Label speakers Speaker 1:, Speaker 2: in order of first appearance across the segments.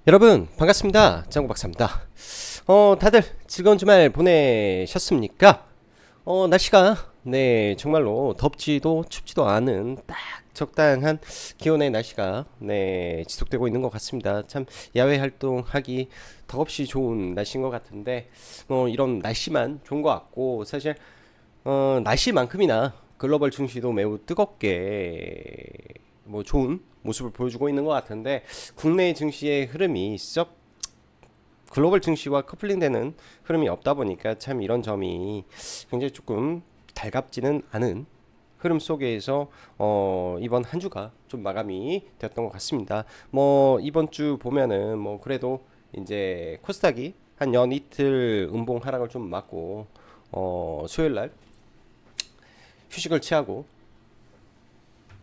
Speaker 1: 여러분 반갑습니다. 짱구 박사입니다. 다들 즐거운 주말 보내셨습니까? 날씨가 정말로 덥지도 춥지도 않은 딱 적당한 기온의 날씨가 지속되고 있는 것 같습니다. 참 야외 활동하기 덕없이 좋은 날씨인 것 같은데 이런 날씨만 좋은 것 같고 사실 날씨만큼이나 글로벌 증시도 매우 뜨겁게 좋은 모습을 보여주고 있는 것 같은데 국내 증시의 흐름이 썩 글로벌 증시와 커플링되는 흐름이 없다 보니까 참 이런 점이 굉장히 조금 달갑지는 않은 흐름 속에서 이번 한 주가 좀 마감이 되었던 것 같습니다. 이번 주 보면은 그래도 이제 코스닥이 한 연 이틀 음봉 하락을 좀 맞고 수요일 날 휴식을 취하고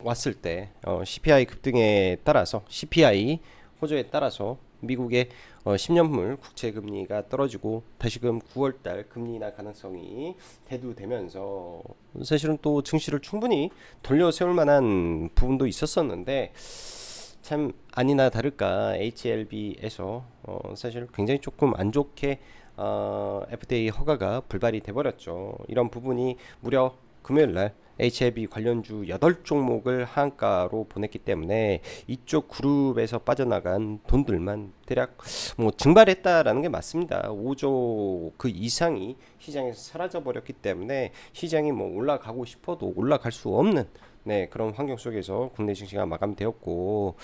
Speaker 1: 왔을 때 CPI 급등에 따라서 CPI 호조에 따라서 미국의 10년물 국채 금리가 떨어지고 다시금 9월달 금리 인하 가능성이 대두되면서 사실은 또 증시를 충분히 돌려 세울 만한 부분도 있었었는데 참 아니나 다를까 HLB에서 사실 굉장히 조금 안 좋게 FDA 허가가 불발이 돼버렸죠. 이런 부분이 무려 금요일날 HLB 관련주 8종목을 하한가로 보냈기 때문에 이쪽 그룹에서 빠져나간 돈들만 대략 증발했다라는 게 맞습니다. 5조 그 이상이 시장에서 사라져 버렸기 때문에 시장이 올라가고 싶어도 올라갈 수 없는 그런 환경 속에서 국내 증시가 마감되었고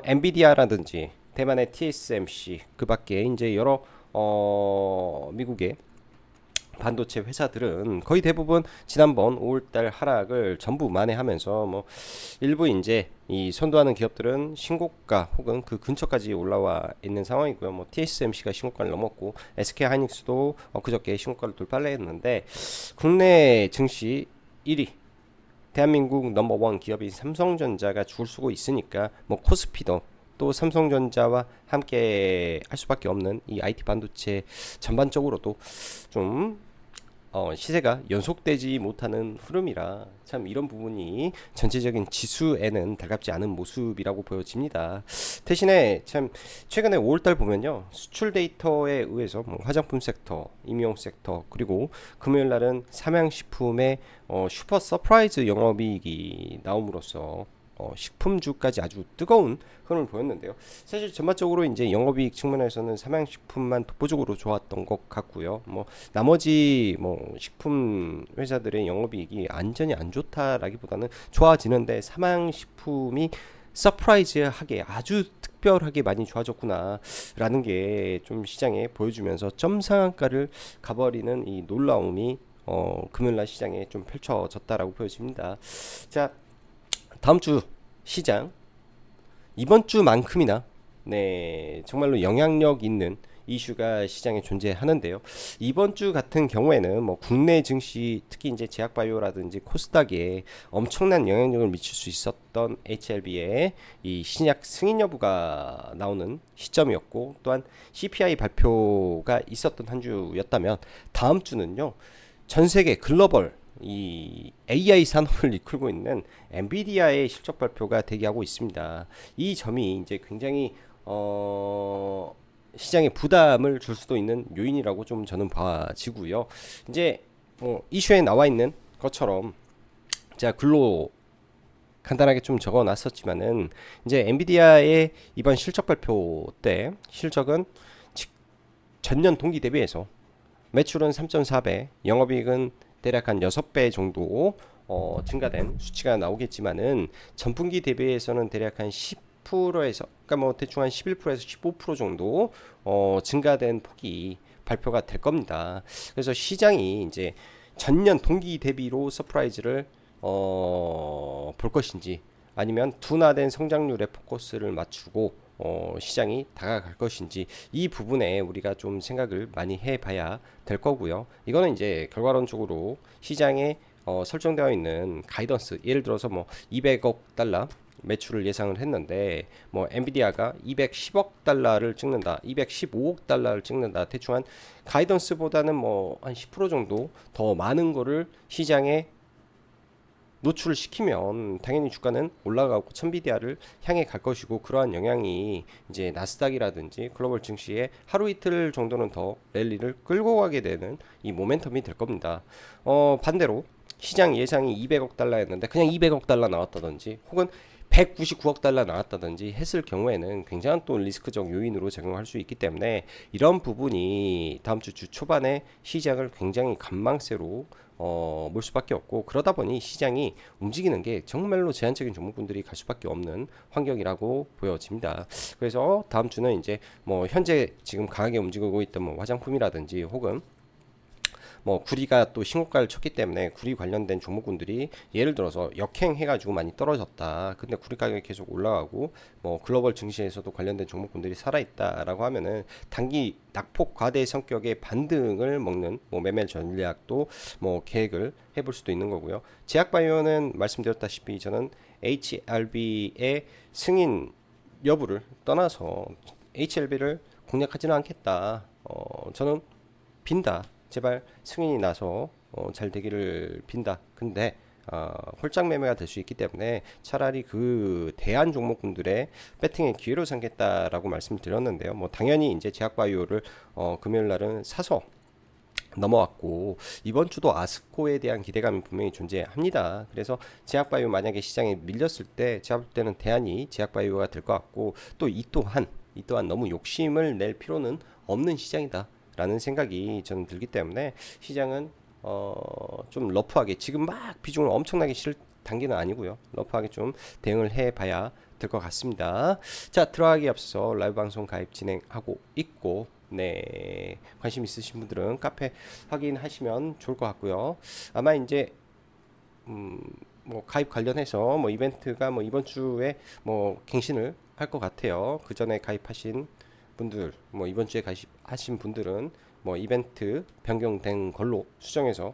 Speaker 1: 엔비디아라든지 대만의 TSMC 그밖에 이제 여러 미국의 반도체 회사들은 거의 대부분 지난번 5월달 하락을 전부 만회하면서 일부 이제 이 선도하는 기업들은 신고가 혹은 그 근처까지 올라와 있는 상황이고요. TSMC가 신고가를 넘었고 SK 하이닉스도 그저께 신고가를 돌파를 했는데 국내 증시 1위 대한민국 넘버원 기업인 삼성전자가 죽을 수고 있으니까 코스피도 또 삼성전자와 함께 할 수밖에 없는 이 IT 반도체 전반적으로도 좀 시세가 연속되지 못하는 흐름이라 참 이런 부분이 전체적인 지수에는 달갑지 않은 모습이라고 보여집니다. 대신에 참 최근에 5월달 보면요 수출 데이터에 의해서 화장품 섹터, 임용 섹터 그리고 금요일 날은 삼양식품의 슈퍼 서프라이즈 영업이익이 나옴으로써 식품주까지 아주 뜨거운 흐름을 보였는데요. 사실 전반적으로 이제 영업이익 측면에서는 삼양식품만 독보적으로 좋았던 것 같고요. 나머지 식품 회사들의 영업이익이 안전히 안 좋다라기보다는 좋아지는데 삼양식품이 서프라이즈하게 아주 특별하게 많이 좋아졌구나라는 게 좀 시장에 보여주면서 점상한가를 가버리는 이 놀라움이 금요일날 시장에 좀 펼쳐졌다라고 보여집니다. 자, 다음 주 시장 이번 주만큼이나 정말로 영향력 있는 이슈가 시장에 존재하는데요. 이번 주 같은 경우에는 국내 증시 특히 이제 제약바이오라든지 코스닥에 엄청난 영향력을 미칠 수 있었던 HLB의 이 신약 승인 여부가 나오는 시점이었고 또한 CPI 발표가 있었던 한 주였다면 다음 주는요. 전 세계 글로벌 이 AI 산업을 이끌고 있는 엔비디아의 실적 발표가 대기하고 있습니다. 이 점이 이제 굉장히 시장에 부담을 줄 수도 있는 요인이라고 좀 저는 봐지고요. 이제 이슈에 나와 있는 것처럼 제가 글로 간단하게 좀 적어놨었지만은 이제 엔비디아의 이번 실적 발표 때 실적은 전년 동기 대비해서 매출은 3.4배, 영업이익은 대략 한 6배 정도 증가된 수치가 나오겠지만은 전분기 대비해서는 대략 한 10%에서 그러니까 대충 한 11%에서 15% 정도 증가된 폭이 발표가 될 겁니다. 그래서 시장이 이제 전년 동기 대비로 서프라이즈를 볼 것인지 아니면 둔화된 성장률에 포커스를 맞추고 시장이 다가갈 것인지 이 부분에 우리가 좀 생각을 많이 해봐야 될 거고요. 이거는 이제 결과론적으로 시장에 설정되어 있는 가이던스 예를 들어서 200억 달러 매출을 예상을 했는데 엔비디아가 210억 달러를 찍는다, 215억 달러를 찍는다 대충 한 가이던스보다는 한 10% 정도 더 많은 거를 시장에 노출을 시키면 당연히 주가는 올라가고 천비디아를 향해 갈 것이고, 그러한 영향이 이제 나스닥이라든지 글로벌 증시에 하루 이틀 정도는 더 랠리를 끌고 가게 되는 이 모멘텀이 될 겁니다. 반대로 시장 예상이 200억 달러였는데 그냥 200억 달러 나왔다든지 혹은 199억 달러 나왔다든지 했을 경우에는 굉장한 또 리스크적 요인으로 작용할 수 있기 때문에, 이런 부분이 다음 주 초반에 시장을 굉장히 관망세로 몰 수밖에 없고, 그러다 보니 시장이 움직이는 게 정말로 제한적인 종목군들이 갈 수밖에 없는 환경이라고 보여집니다. 그래서 다음 주는 이제 뭐 현재 지금 강하게 움직이고 있던 뭐 화장품이라든지 혹은 뭐 구리가 또 신고가를 쳤기 때문에 구리 관련된 종목군들이 예를 들어서 역행해가지고 많이 떨어졌다. 근데 구리 가격이 계속 올라가고 뭐 글로벌 증시에서도 관련된 종목군들이 살아있다라고 하면은 단기 낙폭 과대 성격의 반등을 먹는 뭐 매매 전략도 뭐 계획을 해볼 수도 있는 거고요. 제약바이오는 말씀드렸다시피 저는 HLB의 승인 여부를 떠나서 HLB를 공략하지는 않겠다. 저는 빈다. 제발 승인이 나서 잘 되기를 빈다. 근데 홀짝 매매가 될 수 있기 때문에 차라리 그 대한 종목군들의 배팅의 기회로 삼겠다라고 말씀을 드렸는데요. 뭐 당연히 이제 제약바이오를 금요일 날은 사서 넘어왔고, 이번 주도 아스코에 대한 기대감이 분명히 존재합니다. 그래서 제약바이오 만약에 시장에 밀렸을 때 제가 볼 때는 대안이 제약바이오가 될 것 같고, 또 이 또한 너무 욕심을 낼 필요는 없는 시장이다 라는 생각이 저는 들기 때문에, 시장은 좀 러프하게 지금 막 비중을 엄청나게 실 단계는 아니고요. 러프하게 좀 대응을 해봐야 될 것 같습니다. 자, 들어가기 앞서 라이브 방송 가입 진행하고 있고, 네, 관심 있으신 분들은 카페 확인하시면 좋을 것 같고요. 아마 이제 뭐 가입 관련해서 뭐 이벤트가 뭐 이번 주에 뭐 갱신을 할 것 같아요. 그 전에 가입하신 분들, 뭐 이번 주에 가입하신 분들은 뭐 이벤트 변경된 걸로 수정해서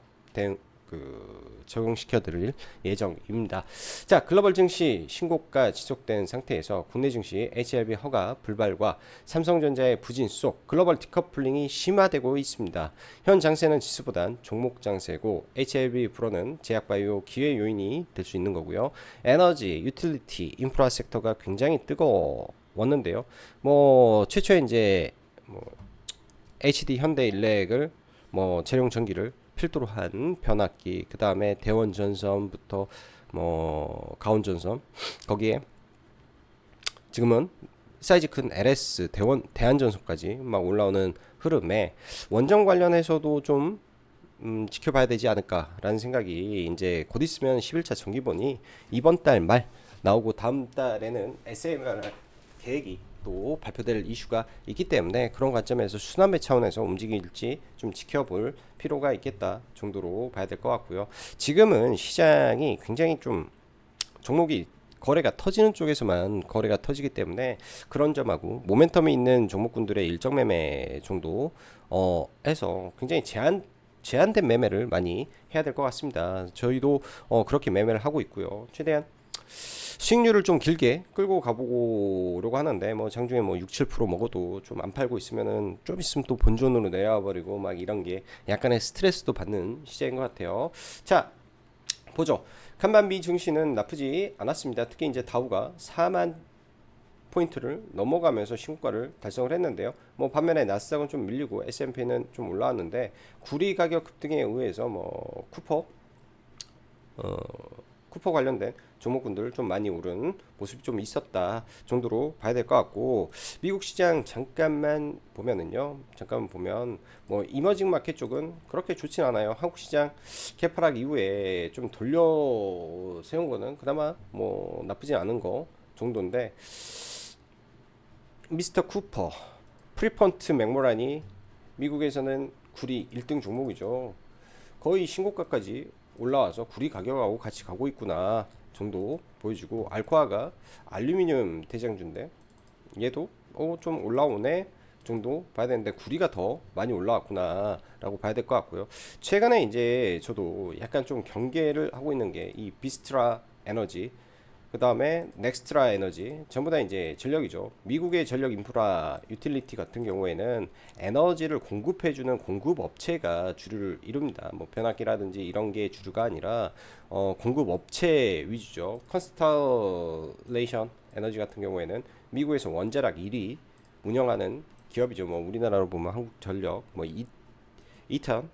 Speaker 1: 적용시켜 드릴 예정입니다. 자, 글로벌 증시 신고가 지속된 상태에서 국내 증시 HLB 허가 불발과 삼성전자의 부진 속 글로벌 디커플링이 심화되고 있습니다. 현 장세는 지수보단 종목 장세고, HLB 불어는 제약바이오 기회 요인이 될 수 있는 거고요. 에너지, 유틸리티, 인프라 섹터가 굉장히 뜨거웠는데요. 뭐 최초에 이제 뭐 HD 현대일렉을 뭐 재룡 전기를 필두로 한 변압기, 그 다음에 대원전선부터 뭐 가온전선, 거기에 지금은 사이즈 큰 LS 대한전선까지 막 올라오는 흐름에 원전 관련해서도 좀 지켜봐야 되지 않을까라는 생각이, 이제 곧 있으면 11차 정기본이 이번 달 말 나오고 다음 달에는 SMR 계획이 또 발표될 이슈가 있기 때문에, 그런 관점에서 순환매 차원에서 움직일지 좀 지켜볼 필요가 있겠다 정도로 봐야 될 것 같고요. 지금은 시장이 굉장히 좀 종목이 거래가 터지는 쪽에서만 거래가 터지기 때문에, 그런 점하고 모멘텀이 있는 종목군들의 일정 매매 정도 해서 굉장히 제한된 매매를 많이 해야 될 것 같습니다. 저희도 그렇게 매매를 하고 있고요. 최대한 수익률을 좀 길게 끌고 가보려고 하는데, 뭐 장중에 뭐 6, 7% 먹어도 좀 안 팔고 있으면은 좀 있으면 또 본전으로 내려버리고 막 이런 게 약간의 스트레스도 받는 시장인 것 같아요. 자, 보죠. 간밤비 증시는 나쁘지 않았습니다. 특히 이제 다우가 4만 포인트를 넘어가면서 신고가를 달성을 했는데요. 뭐 반면에 나스닥은 좀 밀리고 S&P는 좀 올라왔는데, 구리 가격 급등에 의해서 뭐 쿠퍼 관련된 종목군들 좀 많이 오른 모습이 좀 있었다 정도로 봐야 될 것 같고, 미국 시장 잠깐만 보면 뭐 이머징 마켓 쪽은 그렇게 좋진 않아요. 한국 시장 개파락 이후에 좀 돌려 세운 거는 그나마 뭐 나쁘지 않은 거 정도인데, 미스터 쿠퍼, 프리펀트 맥모란이 미국에서는 구리 1등 종목이죠. 거의 신고가까지 올라와서 구리 가격하고 같이 가고 있구나 정도 보여주고, 알코아가 알루미늄 대장주인데 얘도 좀 올라오네 정도 봐야 되는데, 구리가 더 많이 올라왔구나 라고 봐야 될 것 같고요. 최근에 이제 저도 약간 좀 경계를 하고 있는 게 이 비스트라 에너지, 그 다음에 넥스트라 에너지, 전부 다 이제 전력이죠. 미국의 전력 인프라 유틸리티 같은 경우에는 에너지를 공급해주는 공급 업체가 주를 이룹니다. 뭐 변압기라든지 이런 게 주류가 아니라 공급 업체 위주죠. 컨스탈레이션 에너지 같은 경우에는 미국에서 원자력 1위 운영하는 기업이죠. 뭐 우리나라로 보면 한국전력, 뭐 이턴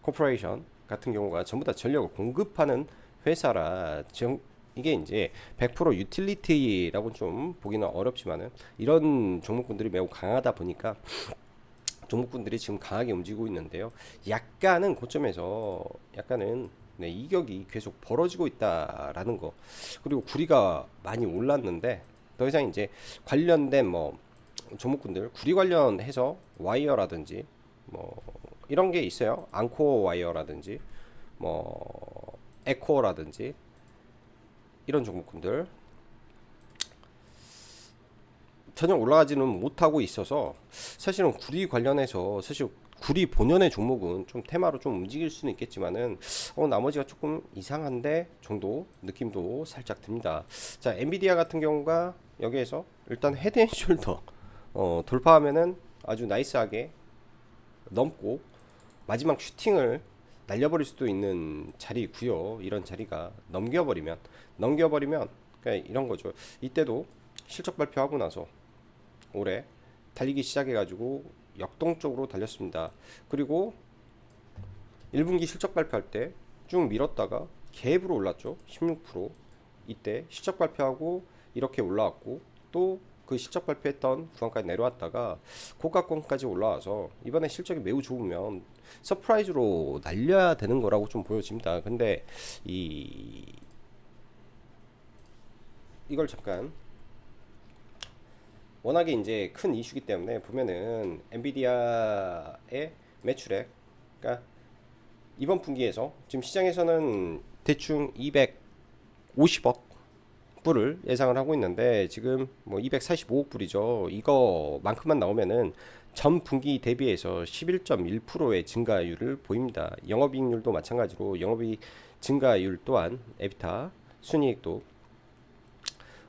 Speaker 1: 코퍼레이션 같은 경우가 전부 다 전력을 공급하는 회사라 이게 이제 100% 유틸리티라고 좀 보기는 어렵지만은 이런 종목군들이 매우 강하다 보니까 종목군들이 지금 강하게 움직이고 있는데요. 약간은 고점에서 약간은 네, 이격이 계속 벌어지고 있다라는 거. 그리고 구리가 많이 올랐는데 더 이상 이제 관련된 뭐 종목군들 구리 관련해서 와이어라든지 뭐 이런 게 있어요. 앙코어 와이어라든지 뭐 에코라든지 이런 종목군들 전혀 올라가지는 못하고 있어서 사실은 구리 관련해서 사실 구리 본연의 종목은 좀 테마로 좀 움직일 수는 있겠지만은 나머지가 조금 이상한데 정도 느낌도 살짝 듭니다. 자, 엔비디아 같은 경우가 여기에서 일단 헤드앤숄더 돌파하면은 아주 나이스하게 넘고 마지막 슈팅을 날려버릴 수도 있는 자리고요. 이런 자리가 넘겨버리면 그러니까 이런 거죠. 이때도 실적 발표하고 나서 올해 달리기 시작해가지고 역동적으로 달렸습니다. 그리고 1분기 실적 발표할 때 쭉 밀었다가 갭으로 올랐죠. 16%. 이때 실적 발표하고 이렇게 올라왔고 또 그 실적 발표했던 구간까지 내려왔다가 고가권까지 올라와서 이번에 실적이 매우 좋으면 서프라이즈로 날려야 되는 거라고 좀 보여집니다. 근데 이걸 잠깐 워낙에 이제 큰 이슈기 때문에 보면은 엔비디아의 매출액, 그러니까 이번 분기에서 지금 시장에서는 대충 250억 불을 예상을 하고 있는데 지금 뭐 245억 불이죠. 이거만큼만 나오면은 전 분기 대비해서 11.1%의 증가율을 보입니다. 영업이익률도 마찬가지로 영업이익 증가율 또한 에비타 순이익도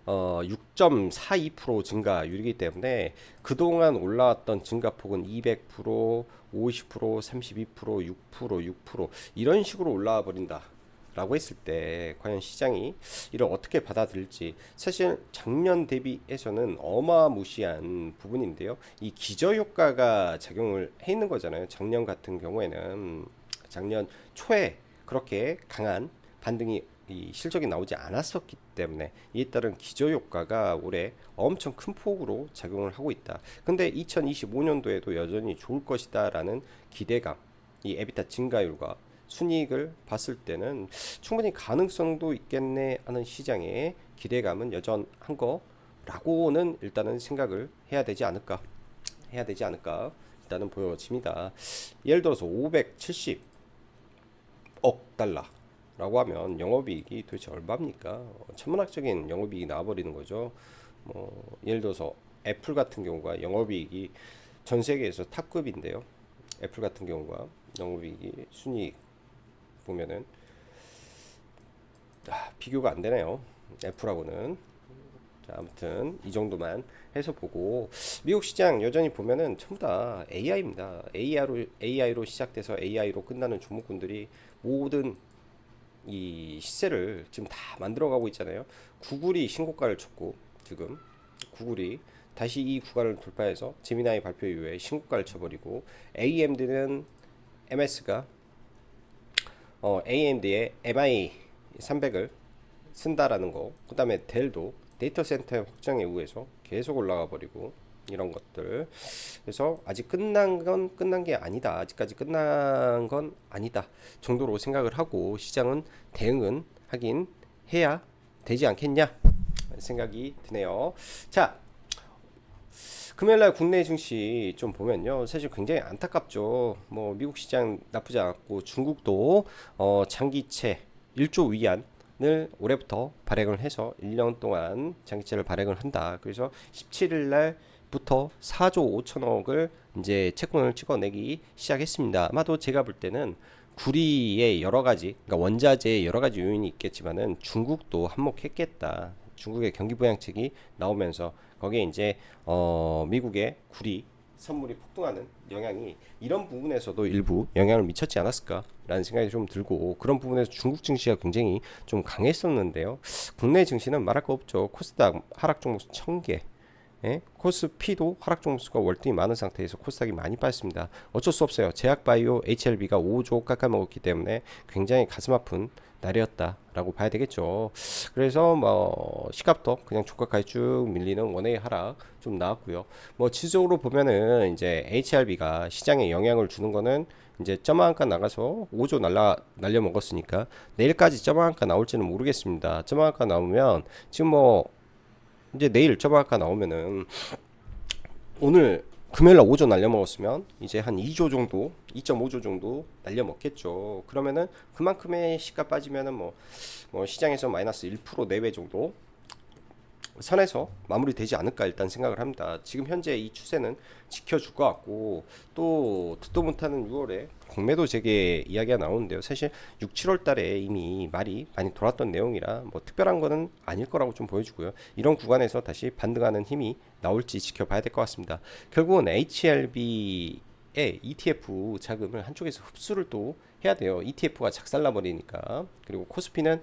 Speaker 1: 6.42% 증가율이기 때문에 그동안 올라왔던 증가폭은 200%, 50%, 32%, 6% 이런 식으로 올라와 버린다 라고 했을 때 과연 시장이 이를 어떻게 받아들일지 사실 작년 대비해서는 어마무시한 부분인데요. 이 기저효과가 작용을 해 있는 거잖아요. 작년 같은 경우에는 작년 초에 그렇게 강한 반등이 이 실적이 나오지 않았었기 때문에 이에 따른 기저효과가 올해 엄청 큰 폭으로 작용을 하고 있다. 근데 2025년도에도 여전히 좋을 것이다 라는 기대감, 이 에비타 증가율과 순이익을 봤을 때는 충분히 가능성도 있겠네 하는 시장의 기대감은 여전한 거라고는 일단은 생각을 해야 되지 않을까 일단은 보여집니다. 예를 들어서 570억 달러 라고 하면 영업이익이 도대체 얼마입니까? 천문학적인 영업이익이 나와버리는 거죠. 예를 들어서 애플 같은 경우가 영업이익이 전 세계에서 탑급인데요. 애플 같은 경우가 영업이익이 순이익 보면은 비교가 안 되네요. 애플하고는. 자, 아무튼 이 정도만 해서 보고 미국 시장 여전히 보면은 전부 다 AI입니다. AI로 시작돼서 AI로 끝나는 종목군들이 모든 이 시세를 지금 다 만들어가고 있잖아요. 구글이 신고가를 쳤고 지금 구글이 다시 이 구간을 돌파해서 제미나이 발표 이후에 신고가를 쳐버리고 AMD는 MS가 AMD의 MI 300을 쓴다라는 거. 그 다음에 델도 데이터 센터의 확장에 의해서 계속 올라가 버리고 이런 것들. 그래서 아직 끝난 게 아니다. 아직까지 끝난 건 아니다 정도로 생각을 하고 시장은 대응은 하긴 해야 되지 않겠냐 생각이 드네요. 자, 금요일날 국내 증시 좀 보면요, 사실 굉장히 안타깝죠. 뭐 미국 시장 나쁘지 않았고 중국도 장기채 1조 위안을 올해부터 발행을 해서 1년 동안 장기채를 발행을 한다. 그래서 17일날 부터 4조 5천억을 이제 채권을 찍어내기 시작했습니다. 아마도 제가 볼 때는 구리의 여러 가지, 그러니까 원자재의 여러 가지 요인이 있겠지만은 중국도 한몫했겠다. 중국의 경기 부양책이 나오면서 거기에 이제 미국의 구리 선물이 폭등하는 영향이 이런 부분에서도 일부 영향을 미쳤지 않았을까라는 생각이 좀 들고, 그런 부분에서 중국 증시가 굉장히 좀 강했었는데요. 국내 증시는 말할 거 없죠. 코스닥 하락 종목 1000개, 예? 코스피도 하락 종목수가 월등히 많은 상태에서 코스닥이 많이 빠졌습니다. 어쩔 수 없어요. 제약바이오 HLB가 5조 깎아먹었기 때문에 굉장히 가슴 아픈 날이었다라고 봐야 되겠죠. 그래서 뭐 시값도 그냥 조각가에 쭉 밀리는 원의 하락 좀 나왔고요. 뭐 지수적으로 보면은 이제 HRB가 시장에 영향을 주는 거는 이제 점화한가 나가서 5조 날려 먹었으니까 내일까지 점화한가 나올지는 모르겠습니다. 점화한가 나오면 지금 뭐 이제 내일 점화가 나오면은 오늘 금요일날 5조 날려먹었으면 이제 한 2조 정도, 2.5조 정도 날려먹겠죠. 그러면은 그만큼의 시가 빠지면은 뭐 시장에서 마이너스 1% 내외 정도 선에서 마무리되지 않을까 일단 생각을 합니다. 지금 현재 이 추세는 지켜줄 것 같고, 또 듣도 못하는 6월에 공매도 재개 이야기가 나오는데요. 사실 6, 7월 달에 이미 말이 많이 돌았던 내용이라 뭐 특별한 거는 아닐 거라고 좀 보여주고요. 이런 구간에서 다시 반등하는 힘이 나올지 지켜봐야 될 것 같습니다. 결국은 HLB의 ETF 자금을 한쪽에서 흡수를 또 해야 돼요. ETF가 작살나 버리니까. 그리고 코스피는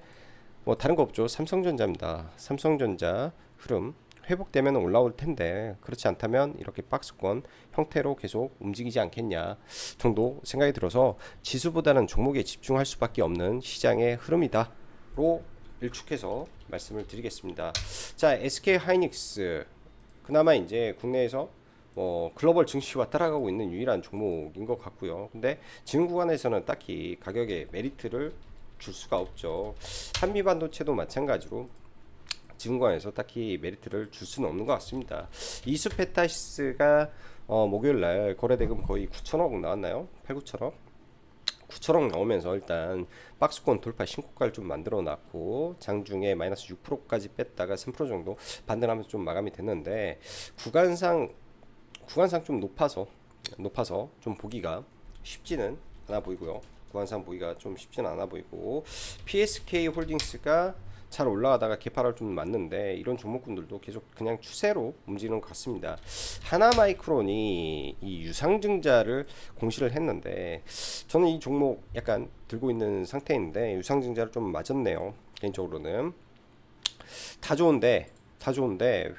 Speaker 1: 뭐 다른 거 없죠. 삼성전자입니다. 삼성전자 흐름 회복되면 올라올 텐데, 그렇지 않다면 이렇게 박스권 형태로 계속 움직이지 않겠냐 정도 생각이 들어서 지수보다는 종목에 집중할 수밖에 없는 시장의 흐름이다로 일축해서 말씀을 드리겠습니다. 자, SK 하이닉스 그나마 이제 국내에서 글로벌 증시와 따라가고 있는 유일한 종목인 것 같고요. 근데 지금 구간에서는 딱히 가격에 메리트를 줄 수가 없죠. 한미 반도체도 마찬가지로 지금 구간에서 딱히 메리트를 줄 수는 없는 것 같습니다. 이수페타시스가 목요일날 거래대금 거의 9천억 나왔나요? 8, 9천억? 9천억 나오면서 일단 박스권 돌파 신고가를 좀 만들어 놨고, 장중에 마이너스 6%까지 뺐다가 3% 정도 반등하면서 좀 마감이 됐는데, 구간상 좀 높아서 좀 보기가 쉽지는 않아 보이고요. 구간상 보기가 좀 쉽지는 않아 보이고, PSK 홀딩스가 잘 올라가다가 개파를 좀 맞는데, 이런 종목군들도 계속 그냥 추세로 움직이는 것 같습니다. 하나마이크론이 이 유상증자를 공시를 했는데, 저는 이 종목 약간 들고 있는 상태인데 유상증자를 좀 맞았네요. 개인적으로는 다 좋은데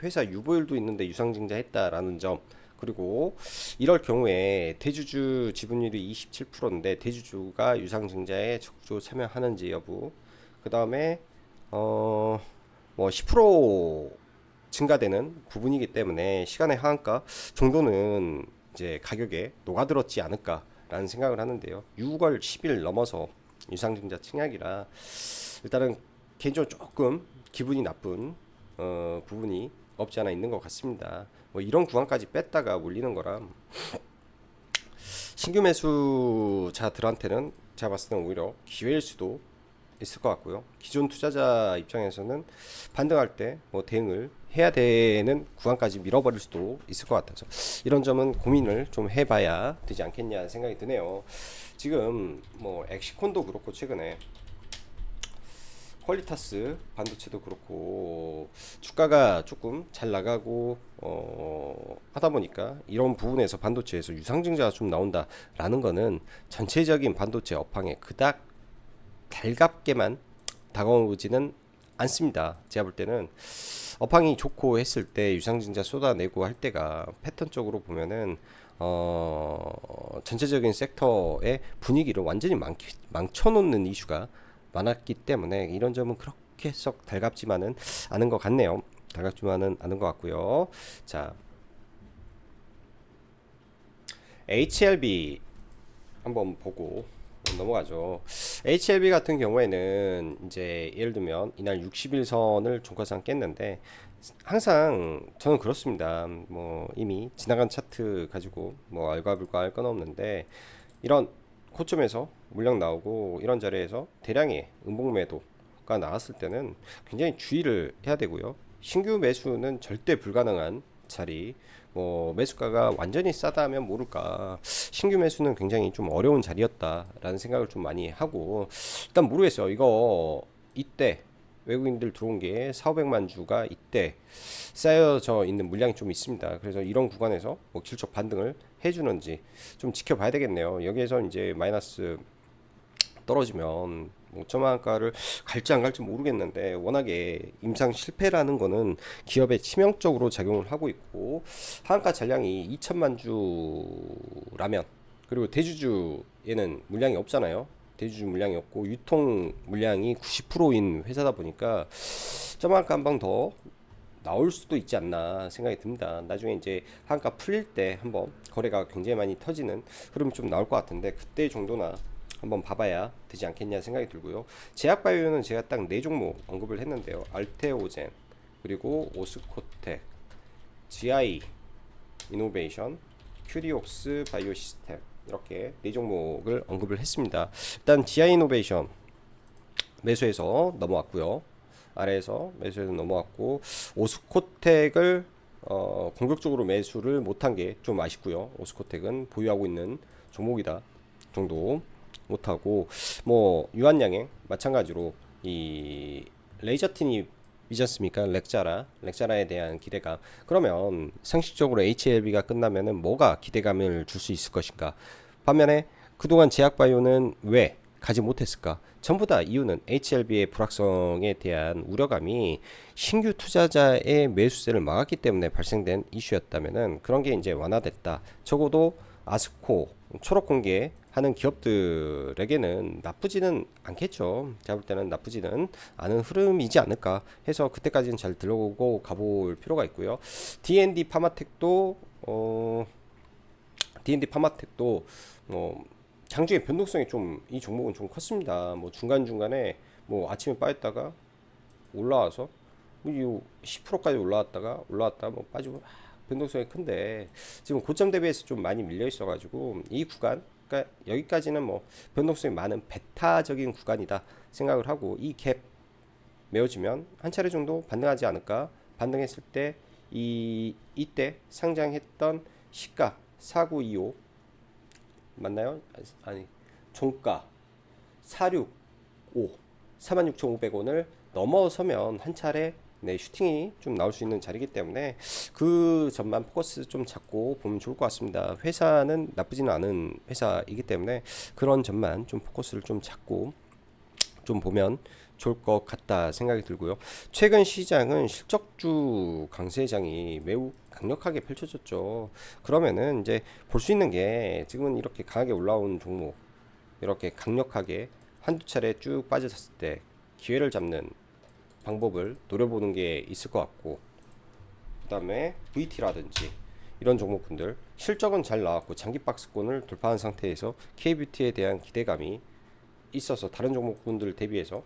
Speaker 1: 회사 유보율도 있는데 유상증자 했다라는 점, 그리고 이럴 경우에 대주주 지분율이 27%인데 대주주가 유상증자에 적극적으로 참여하는지 여부, 그 다음에 뭐 10% 증가되는 부분이기 때문에 시간의 하한가 정도는 이제 가격에 녹아들었지 않을까라는 생각을 하는데요. 6월 10일 넘어서 유상증자 청약이라 일단은 개인적으로 조금 기분이 나쁜 부분이 없지 않아 있는 것 같습니다. 뭐 이런 구간까지 뺐다가 올리는 거라 신규 매수자들한테는 제가 봤을 때는 오히려 기회일 수도 있을 것 같고요. 기존 투자자 입장에서는 반등할 때 뭐 대응을 해야 되는 구간까지 밀어버릴 수도 있을 것 같아서 이런 점은 고민을 좀 해봐야 되지 않겠냐 생각이 드네요. 지금 뭐 엑시콘도 그렇고 최근에 퀄리타스 반도체도 그렇고 주가가 조금 잘 나가고 하다 보니까 이런 부분에서 반도체에서 유상증자가 좀 나온다라는 거는 전체적인 반도체 업황에 그닥 달갑게만 다가오지는 않습니다. 제가 볼 때는 업황이 좋고 했을 때 유상증자 쏟아내고 할 때가 패턴적으로 보면은 전체적인 sek터의 분위기를 완전히 망쳐놓는 이슈가 많았기 때문에 이런 점은 그렇게 썩 달갑지만은 않은 것 같네요. 달갑지만은 않은 것 같고요. 자, HLB 한번 보고 넘어가죠. HLB 같은 경우에는 이제 예를 들면 이날 60일선을 종가상 깼는데, 항상 저는 그렇습니다. 뭐 이미 지나간 차트 가지고 뭐 알과불과 할 건 없는데, 이런 고점에서 물량 나오고 이런 자리에서 대량의 음봉 매도가 나왔을 때는 굉장히 주의를 해야 되고요. 신규 매수는 절대 불가능한 자리, 뭐 매수가가 완전히 싸다 하면 모를까, 신규 매수는 굉장히 좀 어려운 자리였다라는 생각을 좀 많이 하고, 일단 모르겠어요. 이거 이때 외국인들 들어온 게 4,500만 주가 이때 쌓여져 있는 물량이 좀 있습니다. 그래서 이런 구간에서 뭐 실적 반등을 해주는지 좀 지켜봐야 되겠네요. 여기에서 이제 마이너스 떨어지면 뭐 저만가를 갈지 안 갈지 모르겠는데, 워낙에 임상 실패라는 거는 기업에 치명적으로 작용을 하고 있고, 하한가 잔량이 2천만 주라면, 그리고 대주주에는 물량이 없잖아요. 대주주 물량이 없고 유통 물량이 90%인 회사다 보니까 저만가 한 방 더 나올 수도 있지 않나 생각이 듭니다. 나중에 이제 한가 풀릴 때 한번 거래가 굉장히 많이 터지는 흐름이 좀 나올 것 같은데, 그때 정도나 한번 봐봐야 되지 않겠냐 생각이 들고요. 제약바이오는 제가 딱 네 종목 언급을 했는데요. 알테오젠, 그리고 오스코텍, GI 이노베이션, 큐리옥스 바이오시스템, 이렇게 네 종목을 언급을 했습니다. 일단 GI 이노베이션 매수해서 넘어왔고요. 아래에서 매수해서 넘어왔고, 오스코텍을 공격적으로 매수를 못한 게 좀 아쉽고요. 오스코텍은 보유하고 있는 종목이다 정도 못하고, 뭐 유한양행 마찬가지로 이 레이저틴이 이지 않습니까? 렉자라에 대한 기대감. 그러면 상식적으로 HLB가 끝나면은 뭐가 기대감을 줄 수 있을 것인가? 반면에 그동안 제약바이오는 왜 가지 못했을까? 전부 다 이유는 HLB의 불확성에 대한 우려감이 신규 투자자의 매수세를 막았기 때문에 발생된 이슈였다면은, 그런 게 이제 완화됐다. 적어도 아스코, 초록공개 하는 기업들에게는 나쁘지는 않겠죠. 제가 볼 때는 나쁘지는 않은 흐름이지 않을까 해서 그때까지는 잘 들어오고 가볼 필요가 있고요. D&D 파마텍도 뭐 장중에 변동성이 좀, 이 종목은 좀 컸습니다. 뭐 중간중간에 뭐 아침에 빠졌다가 올라와서 뭐 10%까지 올라왔다가 뭐 빠지고, 변동성이 큰데 지금 고점 대비해서 좀 많이 밀려 있어 가지고, 이 구간, 그러니까 여기까지는 뭐 변동성이 많은 베타적인 구간이다 생각을 하고, 이 갭 메워지면 한 차례 정도 반등하지 않을까. 반등했을 때 이때 상장했던 시가 4925 맞나요? 아니, 종가 465 46,500원을 넘어서면 한 차례 슈팅이 좀 나올 수 있는 자리이기 때문에 그 점만 포커스 좀 잡고 보면 좋을 것 같습니다. 회사는 나쁘지는 않은 회사이기 때문에 그런 점만 좀 포커스를 좀 잡고 좀 보면 좋을 것 같다 생각이 들고요. 최근 시장은 실적주 강세장이 매우 강력하게 펼쳐졌죠. 그러면은 이제 볼 수 있는 게, 지금은 이렇게 강하게 올라온 종목, 이렇게 강력하게 한두 차례 쭉 빠졌을 때 기회를 잡는 방법을 노려보는 게 있을 것 같고, 그 다음에 VT라든지 이런 종목군들 실적은 잘 나왔고 장기 박스권을 돌파한 상태에서 K뷰티에 대한 기대감이 있어서 다른 종목군들 대비해서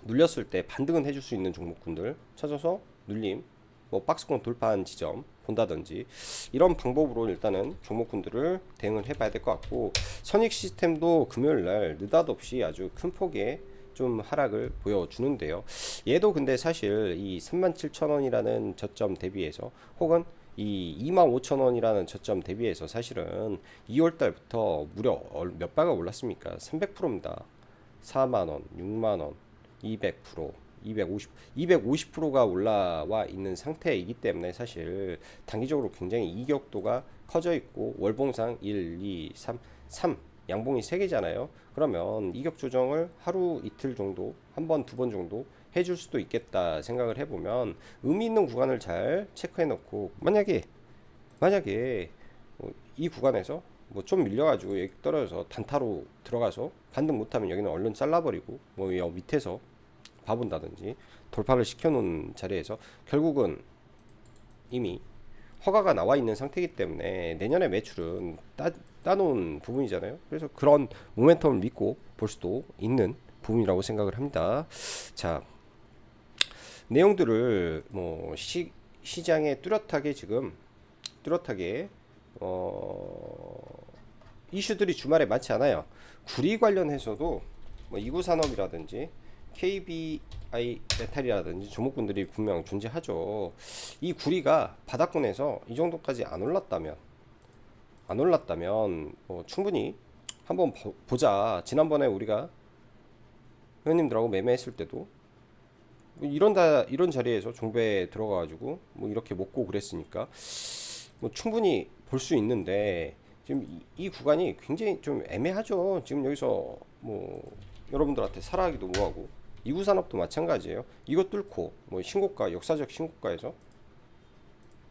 Speaker 1: 눌렸을 때 반등은 해줄 수 있는 종목군들 찾아서 눌림, 뭐 박스권 돌파한 지점 본다든지, 이런 방법으로 일단은 종목군들을 대응을 해봐야 될 것 같고, 선익 시스템도 금요일날 느닷없이 아주 큰 폭의 좀 하락을 보여주는데요. 얘도 근데 사실 이 37,000원이라는 저점 대비해서, 혹은 이 25,000원이라는 저점 대비해서 사실은 2월달부터 무려 몇 배가 올랐습니까? 300%입니다. 4만원, 6만원, 200%, 250%가 올라와 있는 상태이기 때문에 사실 단기적으로 굉장히 이격도가 커져 있고, 월봉상 1, 2, 3 양봉이 3개잖아요. 그러면 이격 조정을 하루 이틀 정도, 한 번, 두 번 정도 해줄 수도 있겠다 생각을 해보면, 의미 있는 구간을 잘 체크해 놓고, 만약에 이 구간에서 뭐 좀 밀려가지고 여기 떨어져서 단타로 들어가서 반등 못하면 여기는 얼른 잘라버리고, 뭐 여 밑에서 봐본다든지 돌파를 시켜놓은 자리에서 결국은 이미 허가가 나와 있는 상태이기 때문에 내년에 매출은 따놓은 부분이잖아요. 그래서 그런 모멘텀을 믿고 볼 수도 있는 부분이라고 생각을 합니다. 자, 내용들을 뭐 시장에 뚜렷하게 이슈들이 주말에 많지 않아요. 구리 관련해서도 뭐 이구산업이라든지 KBI 메탈이라든지 종목군들이 분명 존재하죠. 이 구리가 바닥권에서 이 정도까지 안 올랐다면 뭐 충분히 한번 보자. 지난번에 우리가 회원님들하고 매매했을 때도 뭐 이런 자리에서 종배에 들어가가지고 뭐 이렇게 먹고 그랬으니까 뭐 충분히 볼 수 있는데 지금 이 구간이 굉장히 좀 애매하죠. 지금 여기서 뭐 여러분들한테 살아가기도 뭐하고 이구산업도 마찬가지예요. 이거 뚫고 뭐 신고가 역사적 신고가에서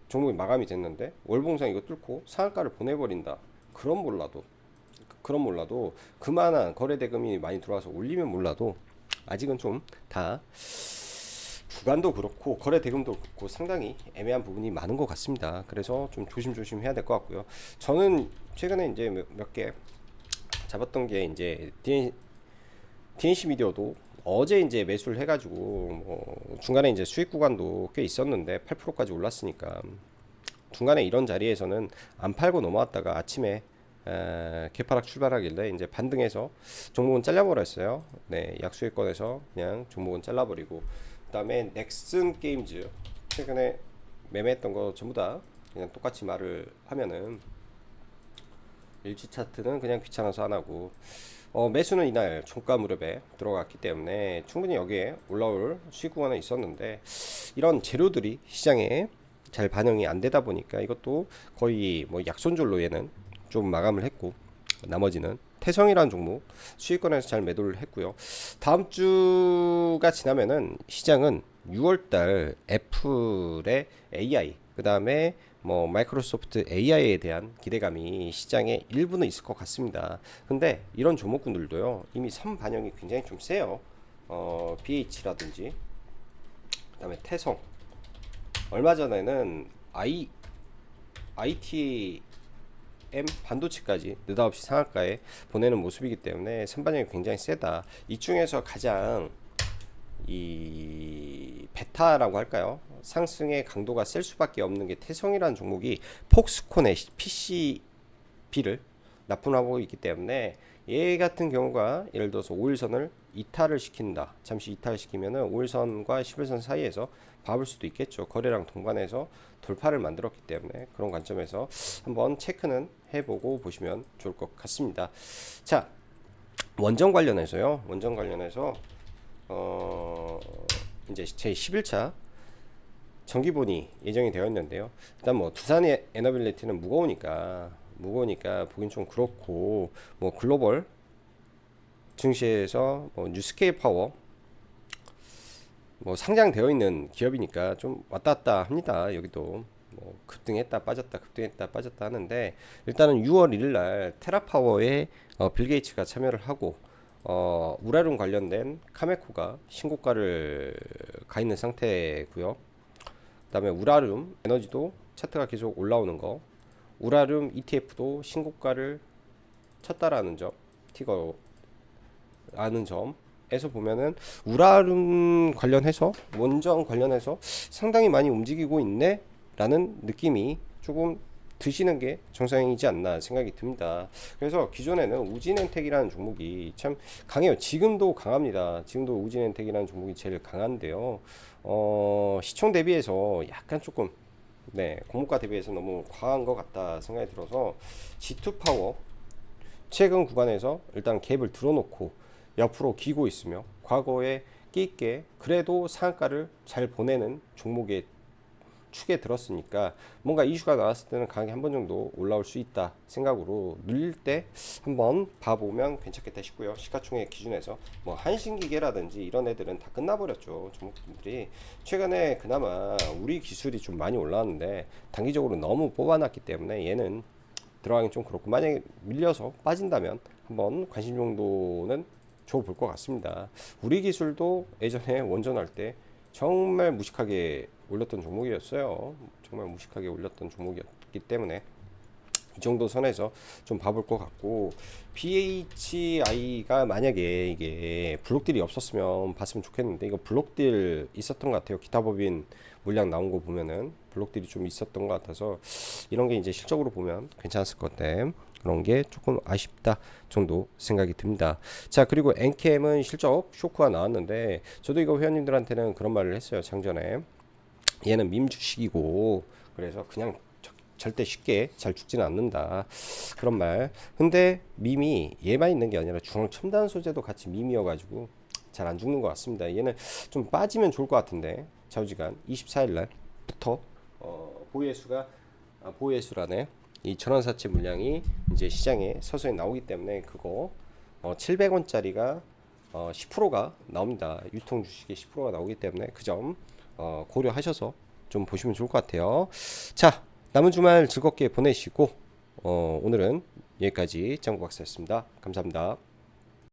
Speaker 1: 종목이 마감이 됐는데 월봉상 이거 뚫고 상한가를 보내버린다. 그런 몰라도 그만한 거래 대금이 많이 들어와서 올리면 몰라도 아직은 좀 다 구간도 그렇고 거래 대금도 그렇고 상당히 애매한 부분이 많은 것 같습니다. 그래서 좀 조심조심 해야 될 것 같고요. 저는 최근에 이제 몇 개 잡았던 게 이제 DNC 미디어도 어제 이제 매수를 해가지고 뭐 중간에 이제 수익 구간도 꽤 있었는데 8%까지 올랐으니까 중간에 이런 자리에서는 안 팔고 넘어왔다가 아침에 개파락 출발하길래 이제 반등해서 종목은 잘라버렸어요. 네, 약수익권에서 그냥 종목은 잘라버리고 그다음에 넥슨 게임즈 최근에 매매했던 거 전부 다 그냥 똑같이 말을 하면은 일치 차트는 그냥 귀찮아서 안 하고 매수는 이날 종가 무렵에 들어갔기 때문에 충분히 여기에 올라올 수익 구간은 있었는데 이런 재료들이 시장에 잘 반영이 안 되다 보니까 이것도 거의 뭐 약손절로 얘는 좀 마감을 했고 나머지는 태성이라는 종목 수익권에서 잘 매도를 했고요. 다음 주가 지나면은 시장은 6월달 애플의 AI 그 다음에 뭐 마이크로소프트 AI에 대한 기대감이 시장에 일부는 있을 것 같습니다. 근데 이런 종목군들도요 이미 선 반영이 굉장히 좀 세요. BH라든지 그 다음에 태성 얼마 전에는 ITM 반도체까지 느닷없이 상한가에 보내는 모습이기 때문에 선반영이 굉장히 세다. 이 중에서 가장 이 베타라고 할까요? 상승의 강도가 셀 수밖에 없는 게 태성이라는 종목이 폭스콘의 PCB를 납품하고 있기 때문에 얘 같은 경우가 예를 들어서 5일선을 이탈을 시킨다. 잠시 이탈시키면은 5일선과 10일선 사이에서 봐볼 수도 있겠죠. 거래량 동반해서 돌파를 만들었기 때문에 그런 관점에서 한번 체크는 해보고 보시면 좋을 것 같습니다. 자, 원전 관련해서요. 이제 제 11차 정기본이 예정이 되어 있는데요. 일단 뭐 두산의 에너빌리티는 무거우니까 보긴 좀 그렇고 뭐 글로벌 증시에서 뭐 뉴스케일 파워 뭐 상장되어 있는 기업이니까 좀 왔다 갔다 합니다. 여기도 뭐 급등했다 빠졌다 하는데 일단은 6월 1일 날 테라파워에 빌 게이츠가 참여를 하고 우라룸 관련된 카메코가 신고가를 가 있는 상태고요. 그다음에 우라룸 에너지도 차트가 계속 올라오는 거, 우라룸 ETF도 신고가를 쳤다라는 점, 티거 아는 점에서 보면은 우라룸 관련해서 원전 관련해서 상당히 많이 움직이고 있네라는 느낌이 조금 드시는 게 정상이지 않나 생각이 듭니다. 그래서 기존에는 우진엔텍이라는 종목이 참 강해요. 지금도 강합니다. 지금도 우진엔텍이라는 종목이 제일 강한데요. 시총 대비해서 약간 조금 공모가 대비해서 너무 과한 것 같다 생각이 들어서 G2파워 최근 구간에서 일단 갭을 들어놓고 옆으로 기고 있으며 과거에 끼있게 그래도 상한가를 잘 보내는 종목의 축에 들었으니까 뭔가 이슈가 나왔을 때는 강하게 한 번 정도 올라올 수 있다 생각으로 눌릴 때 한번 봐보면 괜찮겠다 싶고요. 시가총액 기준에서 뭐 한신기계라든지 이런 애들은 다 끝나버렸죠. 종목들이 최근에 그나마 우리 기술이 좀 많이 올라왔는데 단기적으로 너무 뽑아놨기 때문에 얘는 들어가기 좀 그렇고 만약에 밀려서 빠진다면 한번 관심 정도는 줘볼 것 같습니다. 우리 기술도 예전에 원전할 때 정말 무식하게 올렸던 종목이었어요. 정말 무식하게 올렸던 종목이었기 때문에 이 정도 선에서 좀 봐볼 것 같고 BHI가 만약에 이게 블록딜이 없었으면 봤으면 좋겠는데 이거 블록딜 있었던 것 같아요. 기타 법인 물량 나온 거 보면은 블록딜이 좀 있었던 것 같아서 이런 게 이제 실적으로 보면 괜찮았을 건데 그런 게 조금 아쉽다 정도 생각이 듭니다. 자, 그리고 엔캠은 실적 쇼크가 나왔는데 저도 이거 회원님들한테는 그런 말을 했어요. 장전에 얘는 밈 주식이고 그래서 그냥 절대 쉽게 잘 죽지는 않는다 그런 말. 근데 밈이 얘만 있는 게 아니라 중앙 첨단 소재도 같이 밈이어가지고 잘 안 죽는 것 같습니다. 얘는 좀 빠지면 좋을 것 같은데 좌우지간 24일 날부터 보유수가 보유수라네 이 전환사채 물량이 이제 시장에 서서히 나오기 때문에 그거 700원짜리가 10%가 나옵니다. 유통 주식의 10%가 나오기 때문에 그 점 고려하셔서 좀 보시면 좋을 것 같아요. 자, 남은 주말 즐겁게 보내시고 오늘은 여기까지 짱구 박사였습니다. 감사합니다.